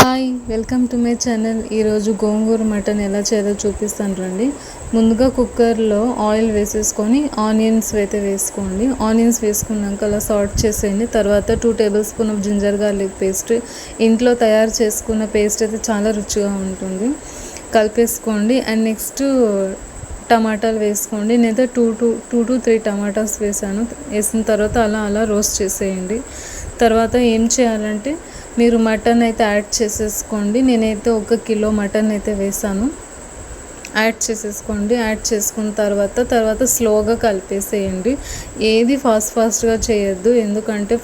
Hi welcome to my channel. ఈరోజు గోంగూర mutton ఎలా చేయాలో చూపిస్తాను రండి. ముందుగా కుక్కర్లో ఆయిల్ వేసేసుకొని ఆనియన్స్ అయితే వేసుకోండి. ఆనియన్స్ వేసుకున్నాక అలా సాల్ట్ చేసేయండి. తర్వాత 2 table spoon of ginger garlic paste, ఇంట్లో తయారు చేసుకున్న పేస్ట్ అయితే చాలా రుచిగా ఉంటుంది, కలిపేసుకోండి. అండ్ నెక్స్ట్ టమాటాలు వేసుకోండి. నేనైతే టూ టు 3 టమాటాస్ వేసిన తర్వాత అలా రోస్ట్ చేసేయండి. తర్వాత ఏం చేయాలంటే మీరు మటన్ అయితే యాడ్ చేసేసుకోండి. నేనైతే 1 కిలో మటన్ అయితే వేసాను. యాడ్ చేసేసుకోండి. యాడ్ చేసుకున్న తర్వాత స్లోగా కలిపేసేయండి. ఏది ఫాస్ట్గా చేయొద్దు, ఎందుకంటే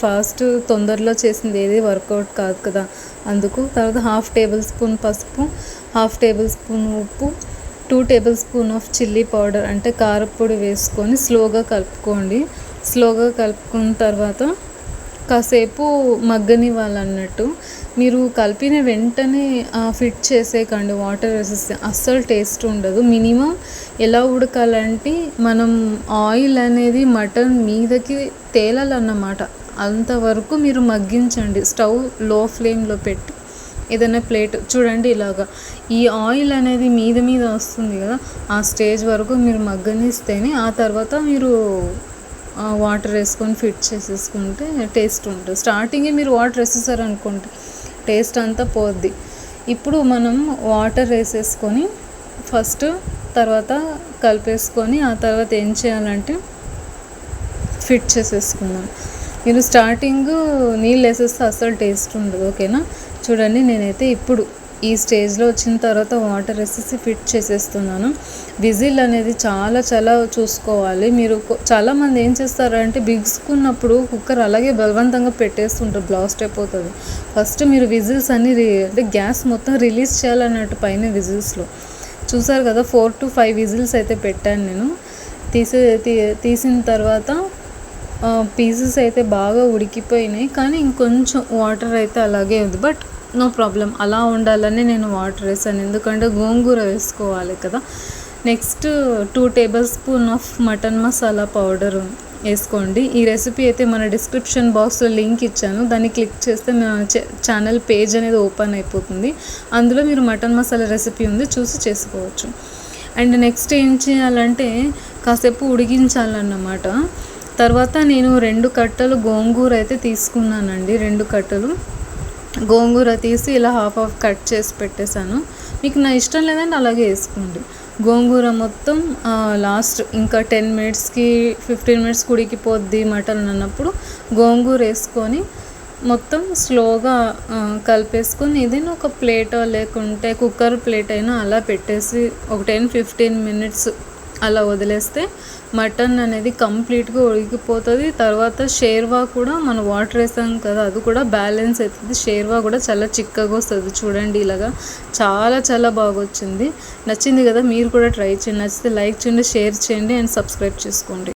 తొందరలో చేసింది ఏది వర్కౌట్ కాదు కదా, అందుకు. తర్వాత 1/2 టేబుల్ స్పూన్ పసుపు, 1/2 టేబుల్ స్పూన్ ఉప్పు, 2 table spoon of chilli powder అంటే కారపొడి వేసుకొని స్లోగా కలుపుకోండి. స్లోగా కలుపుకున్న తర్వాత కాసేపు మగ్గనివ్వాలన్నట్టు. మీరు కలిపిన వెంటనే ఫిట్ చేసేయకండి, వాటర్ వేసేస్తే అస్సలు టేస్ట్ ఉండదు. మినిమం ఎలా ఉడకాలంటే మనం ఆయిల్ అనేది మటన్ మీదకి తేలాలన్నమాట, అంతవరకు మీరు మగ్గించండి. స్టవ్ లో ఫ్లేమ్లో పెట్టి ఏదైనా ప్లేట్ చూడండి, ఇలాగా ఈ ఆయిల్ అనేది మీద వస్తుంది కదా, ఆ స్టేజ్ వరకు మీరు మగ్గనిస్తేనే ఆ తర్వాత మీరు వాటర్ వేసుకొని ఫిట్ చేసేసుకుంటే టేస్ట్ ఉంటుంది. స్టార్టింగే మీరు వాటర్ వేసేసారనుకోండి టేస్ట్ అంతా పోద్ది. ఇప్పుడు మనం వాటర్ వేసేసుకొని తర్వాత కలిపేసుకొని ఆ తర్వాత ఏం చేయాలంటే ఫిట్ చేసేసుకుందాం. మీరు స్టార్టింగ్ నీళ్ళు వేసేస్తే అస్సలు టేస్ట్ ఉండదు, ఓకేనా. చూడండి, నేనైతే ఇప్పుడు ఈ స్టేజ్లో వచ్చిన తర్వాత వాటర్ వేసేసి ఫిట్ చేసేస్తున్నాను. విజిల్ అనేది చాలా చూసుకోవాలి. మీరు చాలామంది ఏం చేస్తారంటే బిగుసుకున్నప్పుడు కుక్కర్ అలాగే బలవంతంగా పెట్టేస్తుంటారు, బ్లాస్ట్ అయిపోతుంది. ఫస్ట్ మీరు విజిల్స్ అన్ని అంటే గ్యాస్ మొత్తం రిలీజ్ చేయాలన్నట్టు పైన విజిల్స్లో చూసారు కదా, 4 to 5 విజిల్స్ అయితే పెట్టాను నేను. తీసిన తర్వాత పీసెస్ అయితే బాగా ఉడికిపోయినాయి, కానీ ఇంకొంచెం వాటర్ అయితే అలాగే ఉంది. బట్ నో ప్రాబ్లం, అలా ఉండాలని నేను వాటర్ వేసాను, ఎందుకంటే గోంగూర వేసుకోవాలి కదా. Next 2 table spoon of mutton masala powder వేసుకోండి. ఈ రెసిపీ అయితే మన డిస్క్రిప్షన్ బాక్స్లో లింక్ ఇచ్చాను, దాన్ని క్లిక్ చేస్తే నా ఛానల్ పేజ్ అనేది ఓపెన్ అయిపోతుంది. అందులో మీరు మటన్ మసాలా రెసిపీ ఉంది, చూసి చేసుకోవచ్చు. అండ్ నెక్స్ట్ ఏం చేయాలంటే కాసేపు ఉడికించాలన్నమాట. తర్వాత నేను 2 కట్టలు గోంగూర అయితే తీసుకున్నానండి. 2 కట్టలు గోంగూర తీసి ఇలా హాఫ్ కట్ చేసి పెట్టేశాను. మీకు నా ఇష్టం లేదంటే అలాగే వేసుకోండి. గోంగూర మొత్తం లాస్ట్ ఇంకా 10 మినిట్స్కి 15 మినిట్స్కి ఉడికిపోద్ది మటన్ అన్నప్పుడు గోంగూర వేసుకొని మొత్తం స్లోగా కలిపేసుకొని ఏదైనా ఒక ప్లేట్ లేకుంటే కుక్కర్ ప్లేట్ అయినా అలా పెట్టేసి ఒక 10-15 మినిట్స్ అలా వదిలేస్తే మటన్ అనేది కంప్లీట్గా ఉడికిపోతుంది. తర్వాత షేర్వా కూడా మనం వాటర్ వేసాం కదా, అది కూడా బ్యాలెన్స్ అవుతుంది. షేర్వా కూడా చాలా చిక్కగా వస్తుంది. చూడండి, ఇలాగా చాలా బాగా వచ్చింది. నచ్చింది కదా, మీరు కూడా ట్రై చేయండి. నచ్చితే లైక్ చేయండి, షేర్ చేయండి అండ్ సబ్స్క్రైబ్ చేసుకోండి.